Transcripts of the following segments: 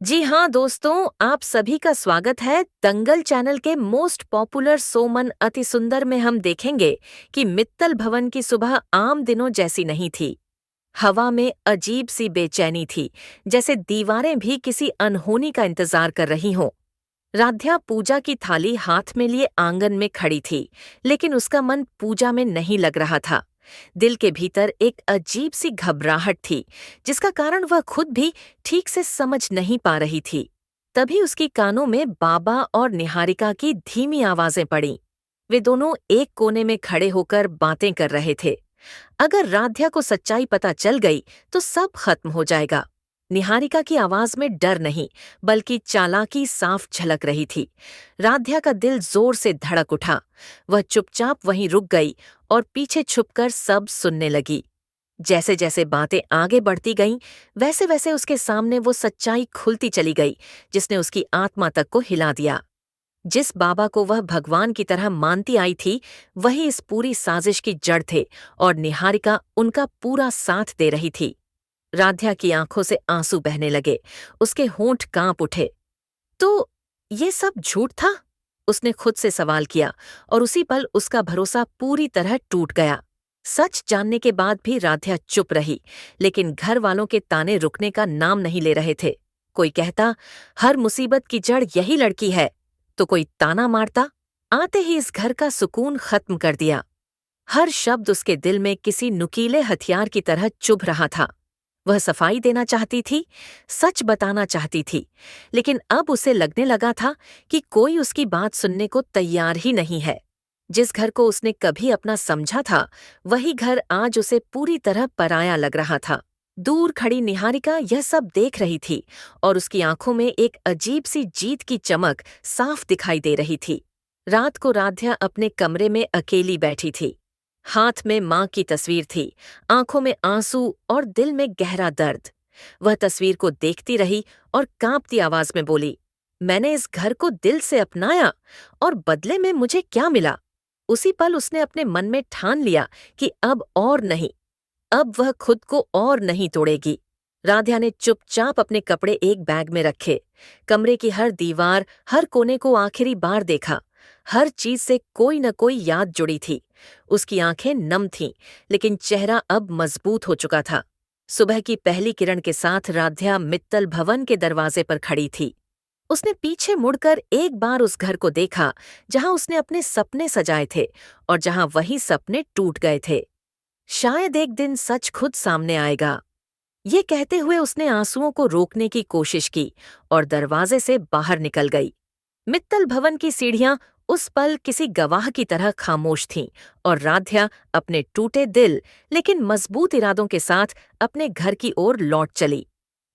जी हाँ दोस्तों, आप सभी का स्वागत है दंगल चैनल के मोस्ट पॉपुलर सो मन अति सुंदर में हम देखेंगे कि मित्तल भवन की सुबह आम दिनों जैसी नहीं थी। हवा में अजीब सी बेचैनी थी, जैसे दीवारें भी किसी अनहोनी का इंतजार कर रही हों। राध्या पूजा की थाली हाथ में लिए आंगन में खड़ी थी, लेकिन उसका मन पूजा में नहीं लग रहा था। दिल के भीतर एक अजीब सी घबराहट थी, जिसका कारण वह खुद भी ठीक से समझ नहीं पा रही थी। तभी उसकी कानों में बाबा और निहारिका की धीमी आवाजें पड़ीं। वे दोनों एक कोने में खड़े होकर बातें कर रहे थे। अगर राध्या को सच्चाई पता चल गई तो सब खत्म हो जाएगा। निहारिका की आवाज में डर नहीं, बल्कि चालाकी साफ झलक रही थी। राध्या का दिल जोर से धड़क उठा। वह चुपचाप वहीं रुक गई और पीछे छुपकर सब सुनने लगी। जैसे जैसे बातें आगे बढ़ती गईं, वैसे वैसे उसके सामने वो सच्चाई खुलती चली गई, जिसने उसकी आत्मा तक को हिला दिया। जिस बाबा को वह भगवान की तरह मानती आई थी, वही इस पूरी साजिश की जड़ थे और निहारिका उनका पूरा साथ दे रही थी। राध्या की आंखों से आंसू बहने लगे, उसके होंठ कांप उठे। तो ये सब झूठ था? उसने खुद से सवाल किया और उसी पल उसका भरोसा पूरी तरह टूट गया। सच जानने के बाद भी राध्या चुप रही, लेकिन घर वालों के ताने रुकने का नाम नहीं ले रहे थे। कोई कहता, हर मुसीबत की जड़ यही लड़की है, तो कोई ताना मारता, आते ही इस घर का सुकून खत्म कर दिया। हर शब्द उसके दिल में किसी नुकीले हथियार की तरह चुभ रहा था। वह सफाई देना चाहती थी, सच बताना चाहती थी, लेकिन अब उसे लगने लगा था कि कोई उसकी बात सुनने को तैयार ही नहीं है। जिस घर को उसने कभी अपना समझा था, वही घर आज उसे पूरी तरह पराया लग रहा था। दूर खड़ी निहारिका यह सब देख रही थी और उसकी आंखों में एक अजीब सी जीत की चमक साफ दिखाई दे रही थी। रात को राध्या अपने कमरे में अकेली बैठी थी। हाथ में माँ की तस्वीर थी, आंखों में आंसू और दिल में गहरा दर्द। वह तस्वीर को देखती रही और कांपती आवाज में बोली, मैंने इस घर को दिल से अपनाया और बदले में मुझे क्या मिला? उसी पल उसने अपने मन में ठान लिया कि अब और नहीं, अब वह खुद को और नहीं तोड़ेगी। राध्या ने चुपचाप अपने कपड़े एक बैग में रखे, कमरे की हर दीवार, हर कोने को आखिरी बार देखा। हर चीज से कोई न कोई याद जुड़ी थी। उसकी आंखें नम थीं, लेकिन चेहरा अब मजबूत हो चुका था। सुबह की पहली किरण के साथ राध्या मित्तल भवन के दरवाजे पर खड़ी थी। उसने पीछे मुड़कर एक बार उस घर को देखा, जहां उसने अपने सपने सजाए थे और जहां वही सपने टूट गए थे। शायद एक दिन सच खुद सामने आएगा। ये कहते हुए उसने आंसुओं को रोकने की कोशिश की और दरवाजे से बाहर निकल गई। मित्तल भवन की सीढ़ियां उस पल किसी गवाह की तरह खामोश थीं और राध्या अपने टूटे दिल लेकिन मजबूत इरादों के साथ अपने घर की ओर लौट चली।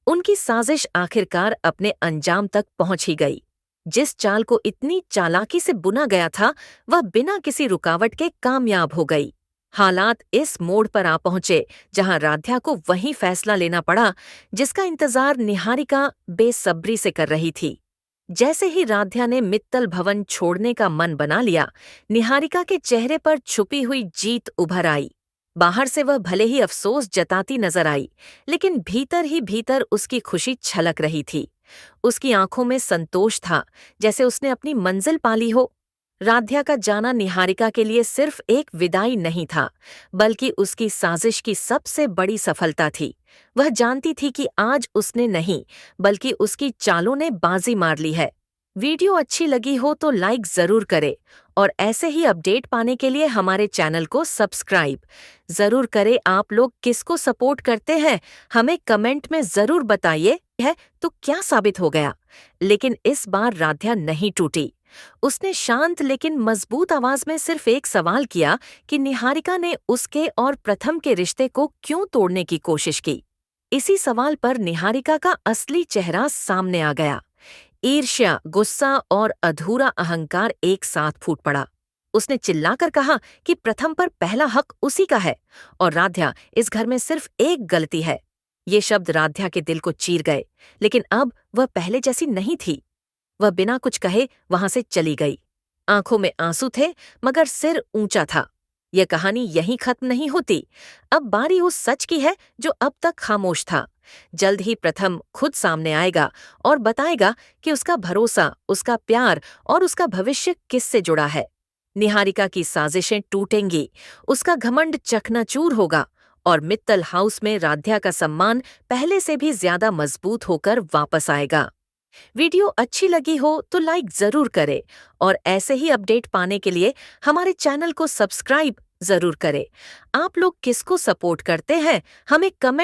उनकी साजिश आखिरकार अपने अंजाम तक पहुंच ही गई। जिस चाल को इतनी चालाकी से बुना गया था, वह बिना किसी रुकावट के कामयाब हो गई। हालात इस मोड़ पर आ पहुंचे जहां राध्या को वही फैसला लेना पड़ा, जिसका इंतजार निहारिका बेसब्री से कर रही थी। जैसे ही राध्या ने मित्तल भवन छोड़ने का मन बना लिया, निहारिका के चेहरे पर छुपी हुई जीत उभर आई। बाहर से वह भले ही अफसोस जताती नजर आई, लेकिन भीतर ही भीतर उसकी खुशी छलक रही थी। उसकी आंखों में संतोष था, जैसे उसने अपनी मंजिल पाली हो। राध्या का जाना निहारिका के लिए सिर्फ एक विदाई नहीं था, बल्कि उसकी साजिश की सबसे बड़ी सफलता थी। वह जानती थी कि आज उसने नहीं, बल्कि उसकी चालों ने बाजी मार ली है। वीडियो अच्छी लगी हो तो लाइक जरूर करें और ऐसे ही अपडेट पाने के लिए हमारे चैनल को सब्सक्राइब जरूर करें। आप लोग किसको सपोर्ट करते हैं, हमें कमेंट में जरूर बताइए। है तो क्या साबित हो गया? लेकिन इस बार राध्या नहीं टूटी। उसने शांत लेकिन मजबूत आवाज में सिर्फ एक सवाल किया कि निहारिका ने उसके और प्रथम के रिश्ते को क्यों तोड़ने की कोशिश की। इसी सवाल पर निहारिका का असली चेहरा सामने आ गया। ईर्ष्या, गुस्सा और अधूरा अहंकार एक साथ फूट पड़ा। उसने चिल्लाकर कहा कि प्रथम पर पहला हक उसी का है और राध्या, इस घर में सिर्फ एक गलती है। ये शब्द राध्या के दिल को चीर गए, लेकिन अब वह पहले जैसी नहीं थी। वह बिना कुछ कहे वहां से चली गई। आंखों में आंसू थे, मगर सिर ऊंचा था। यह कहानी यहीं खत्म नहीं होती। अब बारी उस सच की है जो अब तक खामोश था। जल्द ही प्रथम खुद सामने आएगा और बताएगा कि उसका भरोसा, उसका प्यार और उसका भविष्य किससे जुड़ा है। निहारिका की साजिशें टूटेंगी, उसका घमंड चकनाचूर होगा और मित्तल हाउस में राध्या का सम्मान पहले से भी ज्यादा मजबूत होकर वापस आएगा। वीडियो अच्छी लगी हो तो लाइक जरूर करें और ऐसे ही अपडेट पाने के लिए हमारे चैनल को सब्सक्राइब जरूर करें। आप लोग किसको सपोर्ट करते हैं, हमें कमेंट